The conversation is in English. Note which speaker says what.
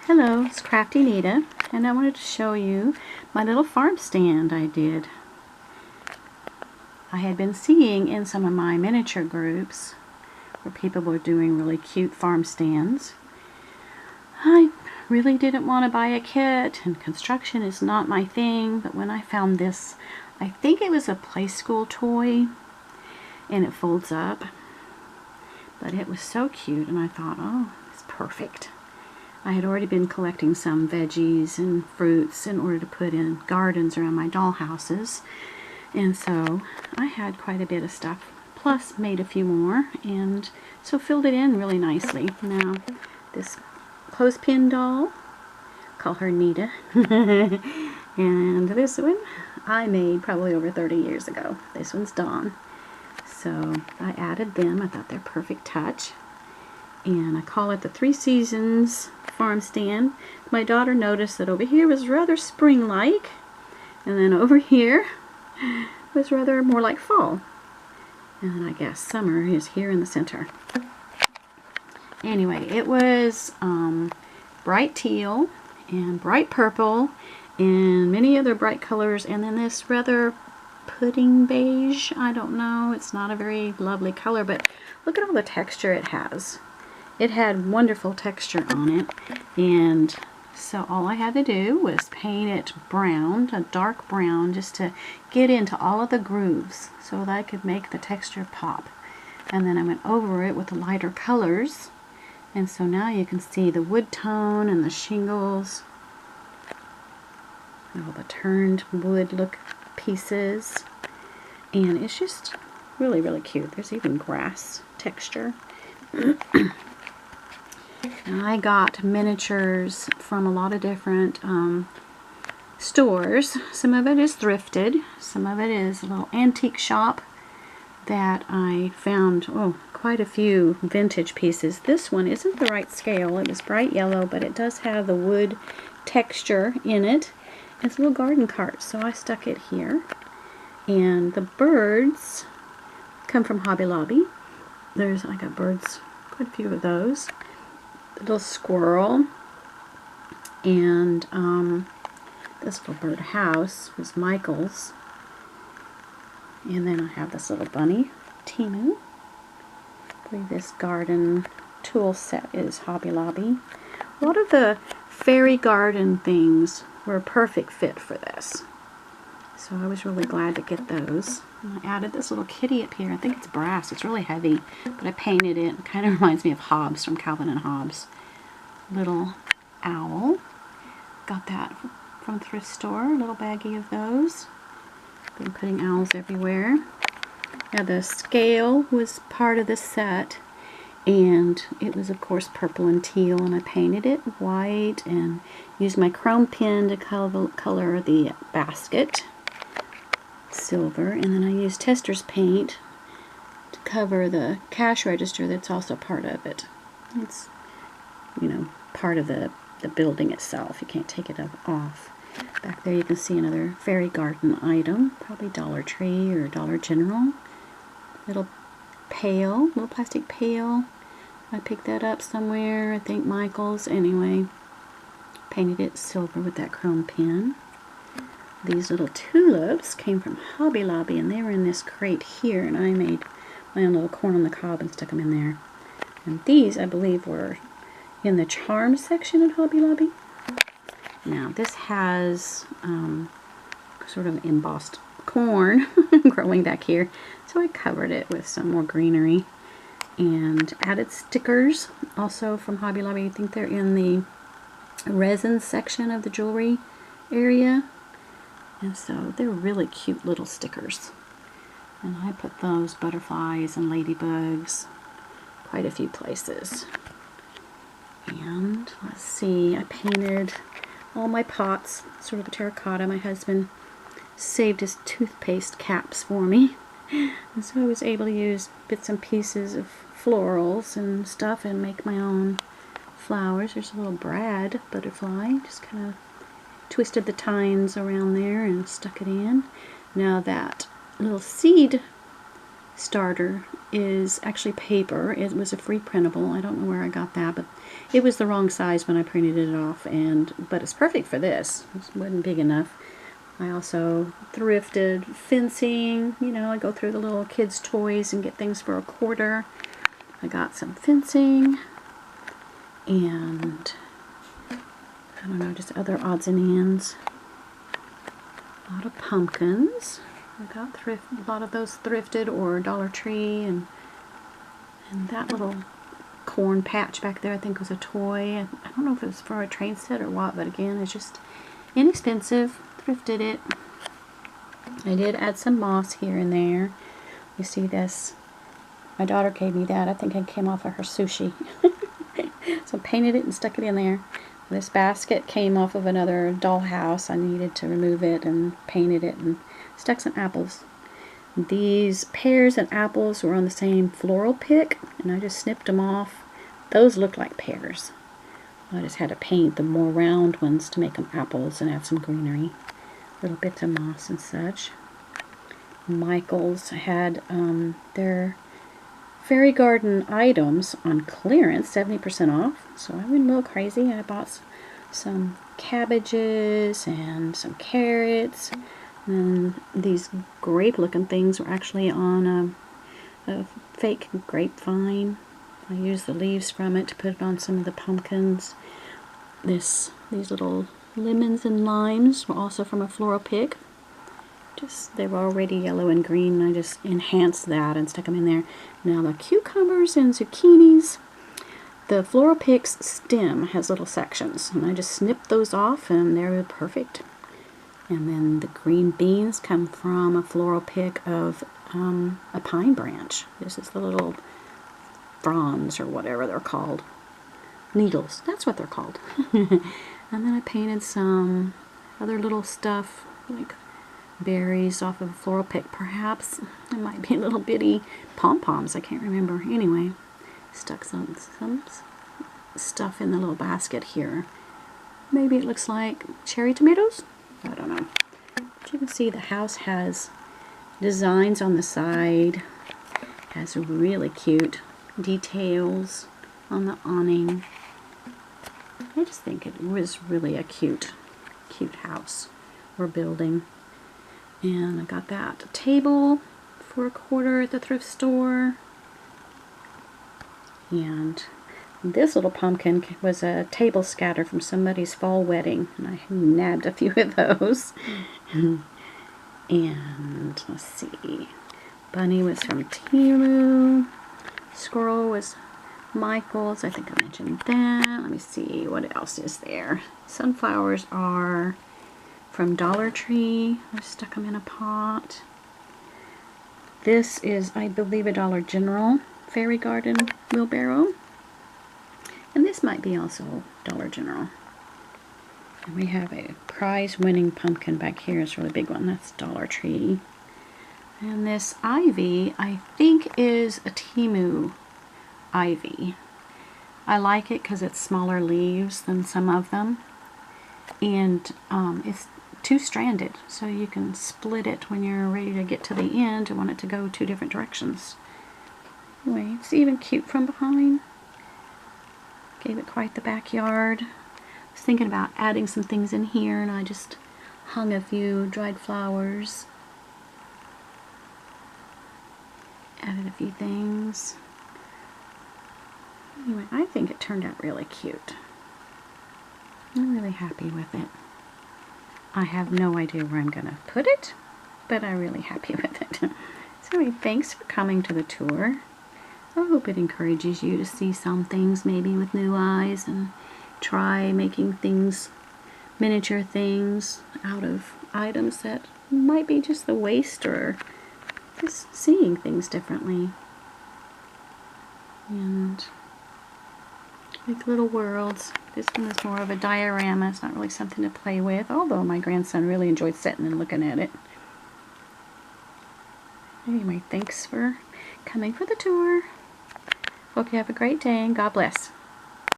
Speaker 1: Hello, it's Crafty Nita, and I wanted to show you my little farm stand I did. I had been seeing in some of my miniature groups where people were doing really cute farm stands. I really didn't want to buy a kit, and construction is not my thing, but when I found this, I think it was a play school toy, and it folds up. But it was so cute, and I thought, oh, it's perfect. I had already been collecting some veggies and fruits in order to put in gardens around my doll houses, and so I had quite a bit of stuff, plus made a few more, and so filled it in really nicely. Now this clothespin doll, call her Nita, and this one I made probably over 30 years ago. This one's Dawn. So I added them. I thought they're perfect touch. And I call it the 3 Seasons farm stand. My daughter noticed that over here was rather spring-like, and then over here was rather more like fall. And then I guess summer is here in the center. Anyway, it was bright teal and bright purple and many other bright colors, and then this rather pudding beige. I don't know, it's not a very lovely color, but look at all the texture it has. It had wonderful texture on it, and so all I had to do was paint it brown, a dark brown, just to get into all of the grooves so that I could make the texture pop. And then I went over it with the lighter colors, and so now you can see the wood tone and the shingles, all the turned wood look pieces, and it's just really, really cute. There's even grass texture. I got miniatures from a lot of different stores. Some of it is thrifted. Some of it is a little antique shop that I found, quite a few vintage pieces. This one isn't the right scale. It was bright yellow, but it does have the wood texture in it. It's a little garden cart, so I stuck it here. And the birds come from Hobby Lobby. I got birds, quite a few of those. Little squirrel, and this little bird house was Michael's, and then I have this little bunny, Timu. I believe this garden tool set is Hobby Lobby. A lot of the fairy garden things were a perfect fit for this, so I was really glad to get those. And I added this little kitty up here. I think it's brass. It's really heavy, but I painted it. It kind of reminds me of Hobbs from Calvin and Hobbes. Little owl. Got that from the thrift store. A little baggie of those. Been putting owls everywhere. Now the scale was part of the set, and it was of course purple and teal, and I painted it white and used my chrome pen to color the basket silver, and then I used Tester's paint to cover the cash register that's also part of it. It's, part of the building itself. You can't take it off. Back there you can see another fairy garden item, probably Dollar Tree or Dollar General. Little pail, little plastic pail. I picked that up somewhere, I think Michael's. Anyway, painted it silver with that chrome pen. These little tulips came from Hobby Lobby, and they were in this crate here, and I made my own little corn on the cob and stuck them in there. And these, I believe, were in the charm section at Hobby Lobby. Now, this has sort of embossed corn growing back here, so I covered it with some more greenery and added stickers, also from Hobby Lobby. I think they're in the resin section of the jewelry area. And so they're really cute little stickers. And I put those butterflies and ladybugs quite a few places. And let's see, I painted all my pots, sort of a terracotta. My husband saved his toothpaste caps for me. And so I was able to use bits and pieces of florals and stuff and make my own flowers. There's a little Brad butterfly, just kind of twisted the tines around there and stuck it in. Now that little seed starter is actually paper. It was a free printable. I don't know where I got that, but it was the wrong size when I printed it off, but it's perfect for this. It wasn't big enough. I also thrifted fencing. You know, I go through the little kids' toys and get things for $1. I got some fencing and I don't know, just other odds and ends. A lot of pumpkins. I got a lot of those thrifted or Dollar Tree, and that little corn patch back there I think was a toy. I don't know if it was for a train set or what, but again, it's just inexpensive. Thrifted it. I did add some moss here and there. You see this? My daughter gave me that. I think it came off of her sushi. So I painted it and stuck it in there. This basket came off of another dollhouse. I needed to remove it and painted it and stuck some apples. These pears and apples were on the same floral pick, and I just snipped them off. Those look like pears. I just had to paint the more round ones to make them apples and add some greenery. Little bits of moss and such. Michael's had their fairy garden items on clearance, 70% off. So I went a little crazy. I bought some cabbages and some carrots. And these grape-looking things were actually on a fake grapevine. I used the leaves from it to put it on some of the pumpkins. These little lemons and limes were also from a floral pick. They were already yellow and green, and I just enhanced that and stuck them in there. Now the cucumbers and zucchinis, the floral pick's stem has little sections, and I just snipped those off, and they're perfect. And then the green beans come from a floral pick of a pine branch. This is the little fronds, or whatever they're called. Needles, that's what they're called. And then I painted some other little stuff, like berries off of a floral pick, perhaps. It might be little bitty pom-poms, I can't remember. Anyway, stuck some stuff in the little basket here. Maybe it looks like cherry tomatoes? I don't know. But you can see the house has designs on the side. Has really cute details on the awning. I just think it was really a cute house we're building. And I got that table for $1 at the thrift store. And this little pumpkin was a table scatter from somebody's fall wedding, and I nabbed a few of those. And let's see, bunny was from Timu, squirrel was Michael's, I think I mentioned that. Let me see, what else is there? Sunflowers are from Dollar Tree. I stuck them in a pot. This is, I believe, a Dollar General fairy garden wheelbarrow. And this might be also Dollar General. And we have a prize-winning pumpkin back here. It's a really big one. That's Dollar Tree. And this ivy, I think, is a Timu ivy. I like it because it's smaller leaves than some of them. And it's two-stranded, so you can split it when you're ready to get to the end and want it to go 2 different directions. Anyway, it's even cute from behind. Gave it quite the backyard. I was thinking about adding some things in here, and I just hung a few dried flowers. Added a few things. Anyway, I think it turned out really cute. I'm really happy with it. I have no idea where I'm going to put it, but I'm really happy with it. So anyway, thanks for coming to the tour. I hope it encourages you to see some things maybe with new eyes and try making things, miniature things, out of items that might be just the waste, or just seeing things differently. And like little worlds. This one is more of a diorama. It's not really something to play with, although my grandson really enjoyed sitting and looking at it. Anyway, thanks for coming for the tour. Hope you have a great day, and God bless.